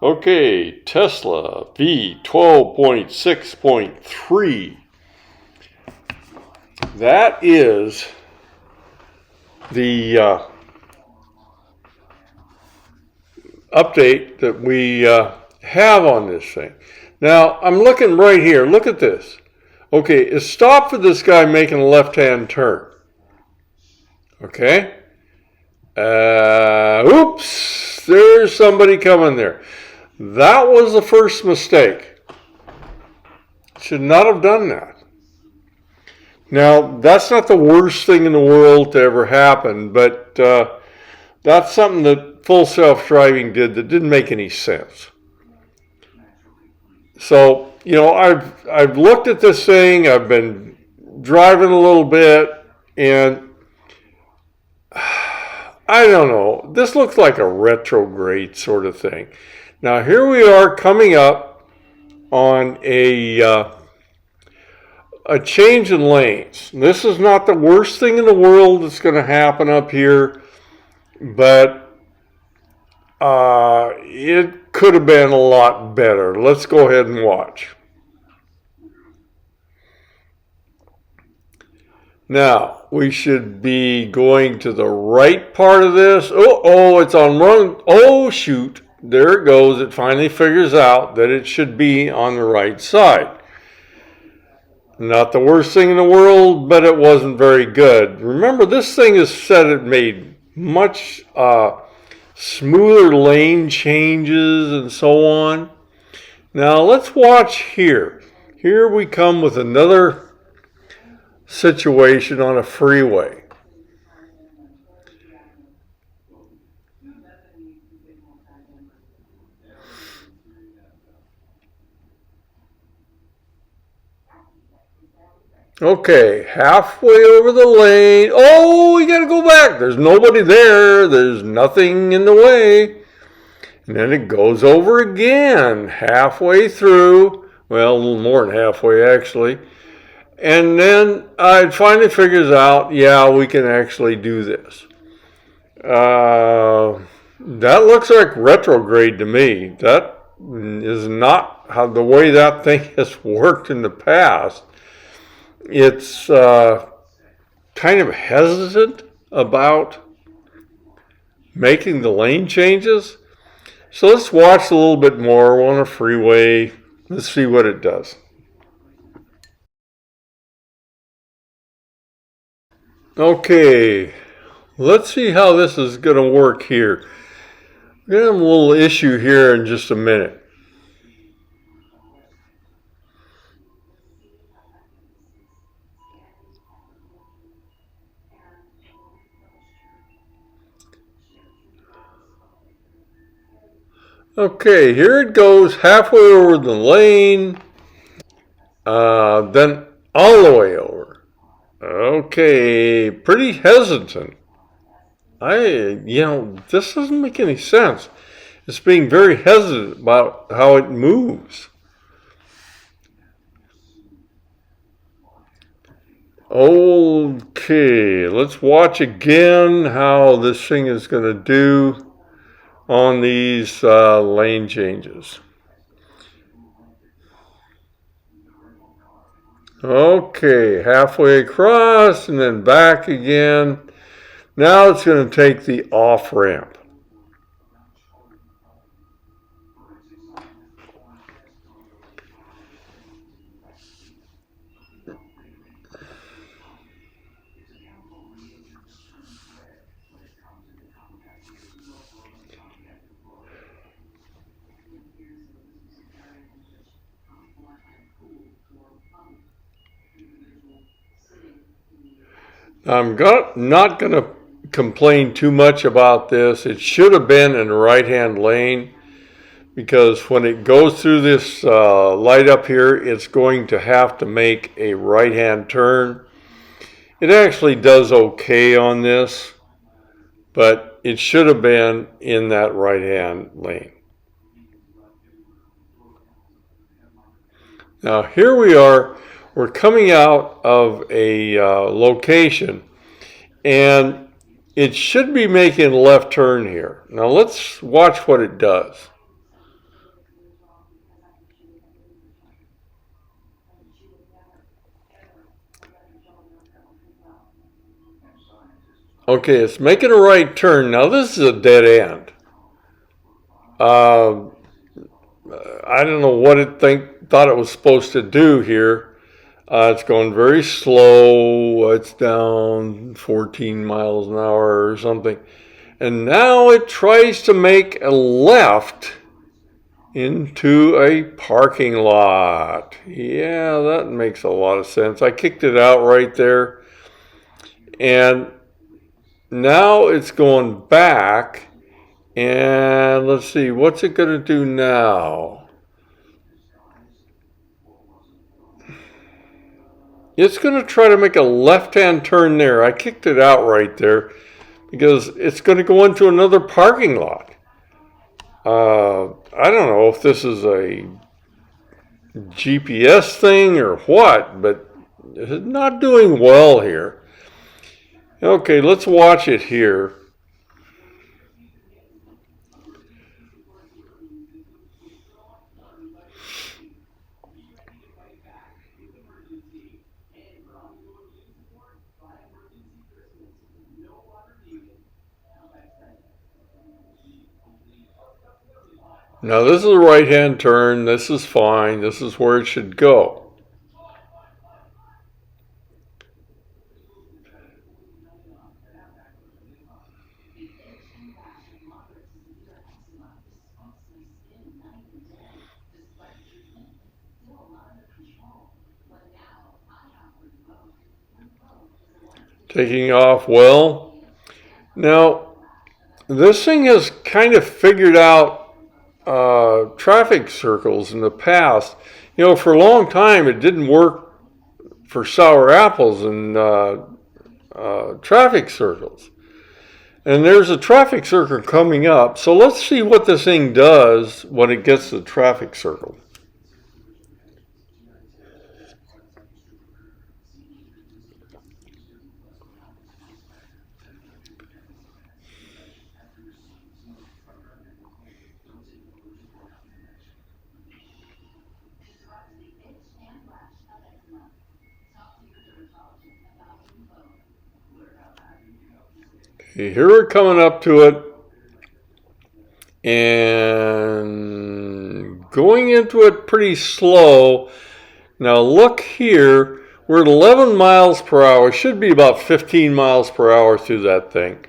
Okay, Tesla V12.6.3. That is the update that we have on this thing. Now, I'm looking right here. Look at this. Okay, it's stop for this guy making a left-hand turn. Okay. Oops, there's somebody coming there. That was the first mistake. Should not have done that. Now, that's not the worst thing in the world to ever happen, but that's something that full self-driving did that didn't make any sense. So, you know, I've looked at this thing, I've been driving a little bit, and I don't know, this looks like a retrograde sort of thing. Now, here we are coming up on a change in lanes. This is not the worst thing in the world that's going to happen up here, but it could have been a lot better. Let's go ahead and watch. Now, we should be going to the right part of this. Oh, it's on run. Oh, shoot. There it goes. It finally figures out that it should be on the right side. Not the worst thing in the world, but it wasn't very good. Remember, this thing is said it made much smoother lane changes and so on. Now, let's watch here. Here we come with another situation on a freeway. Okay, halfway over the lane. Oh, we gotta go back. There's nobody there. There's nothing in the way. And then it goes over again, halfway through. Well, a little more than halfway, actually. And then it finally figures out, yeah, we can actually do this. That looks like retrograde to me. That is not how the way that thing has worked in the past. It's kind of hesitant about making the lane changes. So let's watch a little bit more on a freeway. Let's see what it does. Okay, let's see how this is going to work here. We're going to have a little issue here in just a minute. Okay, here it goes halfway over the lane, then all the way over. Okay, pretty hesitant. This doesn't make any sense. It's being very hesitant about how it moves. Okay, let's watch again how this thing is going to do on these lane changes. Okay, halfway across and then back again. Now it's going to take the off ramp. I'm not going to complain too much about this. It should have been in the right-hand lane, because when it goes through this light up here, it's going to have to make a right-hand turn. It actually does okay on this, but it should have been in that right-hand lane. Now here we are. We're coming out of a location, and it should be making a left turn here. Now let's watch what it does. Okay, it's making a right turn. Now this is a dead end. I don't know what it thought it was supposed to do here. It's going very slow. It's down 14 miles an hour or something. And now it tries to make a left into a parking lot. Yeah, that makes a lot of sense. I kicked it out right there. And now it's going back. And let's see, what's it going to do now? It's going to try to make a left-hand turn there. I kicked it out right there because it's going to go into another parking lot. I don't know if this is a GPS thing or what, but it's not doing well here. Okay, let's watch it here. Now this is a right-hand turn. This is fine. This is where it should go. Taking off well. Now, this thing has kind of figured out traffic circles in the past. You know, for a long time it didn't work for sour apples and traffic circles. And there's a traffic circle coming up. So let's see what this thing does when it gets to the traffic circle. Here we're coming up to it and going into it pretty slow. Now look here, we're at 11 miles per hour. Should be about 15 miles per hour through that thing.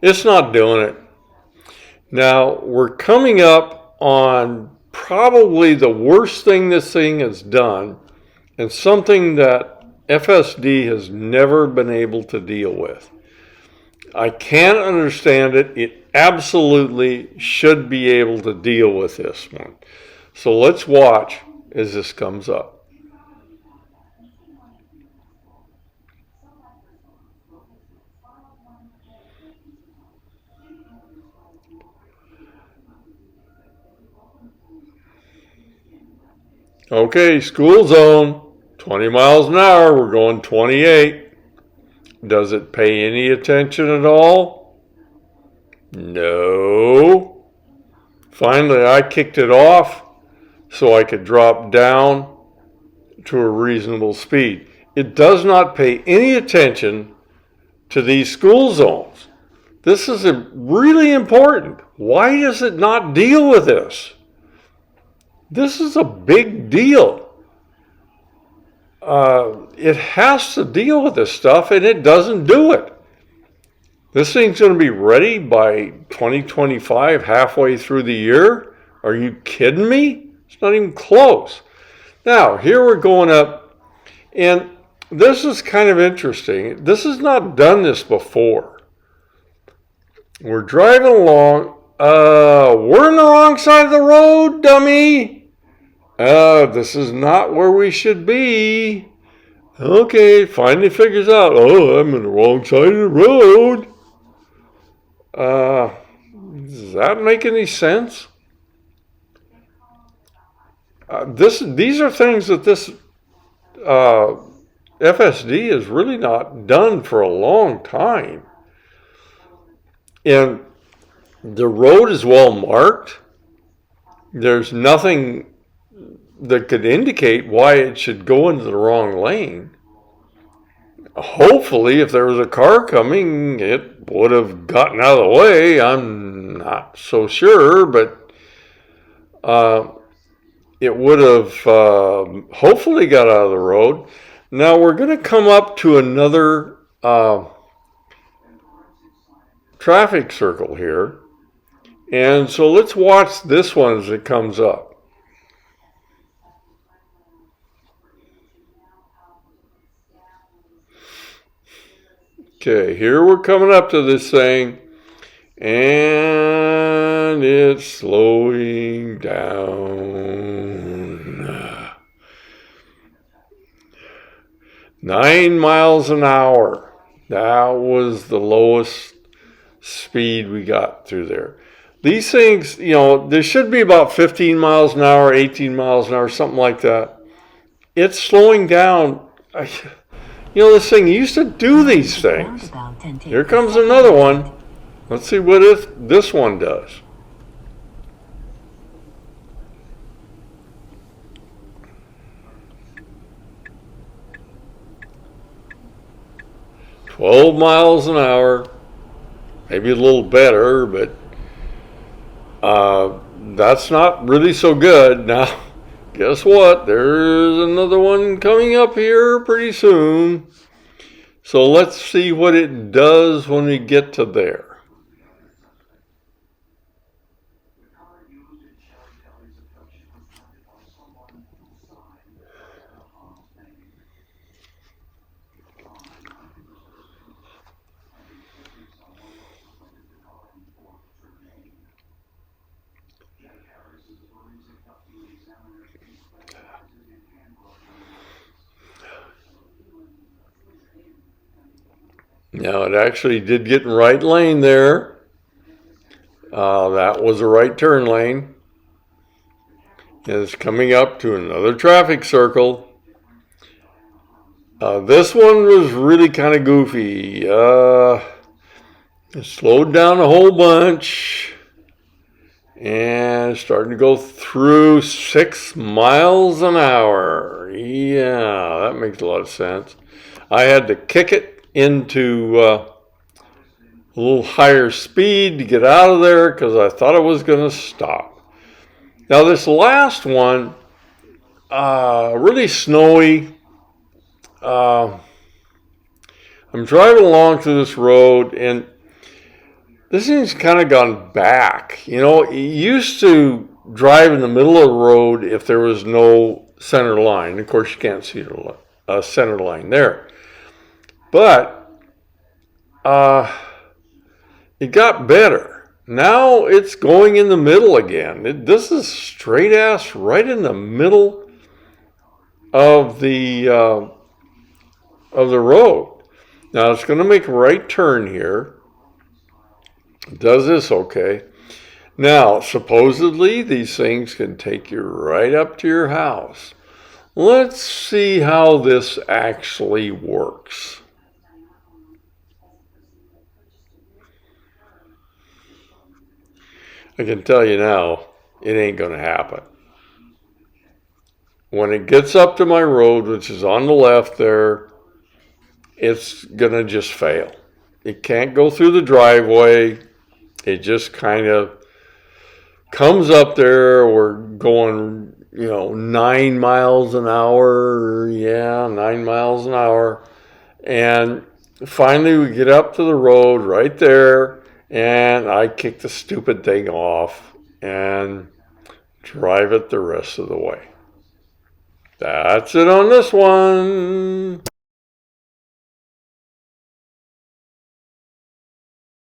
It's not doing it. Now we're coming up on probably the worst thing this thing has done, and something that FSD has never been able to deal with. I can't understand it. It absolutely should be able to deal with this one. So let's watch as this comes up. Okay, school zone, 20 miles an hour. We're going 28. Does it pay any attention at all? No. Finally, I kicked it off so I could drop down to a reasonable speed. It does not pay any attention to these school zones. This is really important. Why does it not deal with this? This is a big deal. It has to deal with this stuff, and it doesn't do it. This thing's going to be ready by 2025, halfway through the year. Are you kidding me? It's not even close. Now, here we're going up, and this is kind of interesting. This has not done this before. We're driving along. We're on the wrong side of the road, dummy. This is not where we should be. Okay, finally figures out, oh, I'm on the wrong side of the road. Does that make any sense? These are things that this FSD has really not done for a long time. And the road is well marked. There's nothing that could indicate why it should go into the wrong lane. hopefully if there was a car coming, it would have gotten out of the way. I'm not so sure, but it would have hopefully got out of the road. Now we're going to come up to another traffic circle here. And so let's watch this one as it comes up. Okay, here we're coming up to this thing, and it's slowing down. 9 miles an hour. That was the lowest speed we got through there. These things, you know, there should be about 15 miles an hour, 18 miles an hour, something like that. It's slowing down. You know, this thing used to do these things. Here comes another one. Let's see what this one does. "12 miles an hour, maybe a little better, but that's not really so good." Now, guess what? There's another one coming up here pretty soon. So let's see what it does when we get to there. Now, it actually did get in the right lane there. That was a right turn lane. And it's coming up to another traffic circle. This one was really kind of goofy. It slowed down a whole bunch. And starting to go through 6 miles an hour. Yeah, that makes a lot of sense. I had to kick it into a little higher speed to get out of there because I thought it was going to stop. Now this last one, really snowy. I'm driving along through this road, and this thing's kind of gone back. You know, it used to drive in the middle of the road if there was no center line. Of course, you can't see a center line there. But it got better. Now it's going in the middle again. This is straight ass right in the middle of the road. Now it's going to make a right turn here. It does this okay. Now, supposedly these things can take you right up to your house. Let's see how this actually works. I can tell you now, it ain't going to happen. When it gets up to my road, which is on the left there, it's going to just fail. It can't go through the driveway. It just kind of comes up there. We're going, 9 miles an hour. Yeah, 9 miles an hour. And finally we get up to the road right there. And I kick the stupid thing off and drive it the rest of the way. That's it on this one.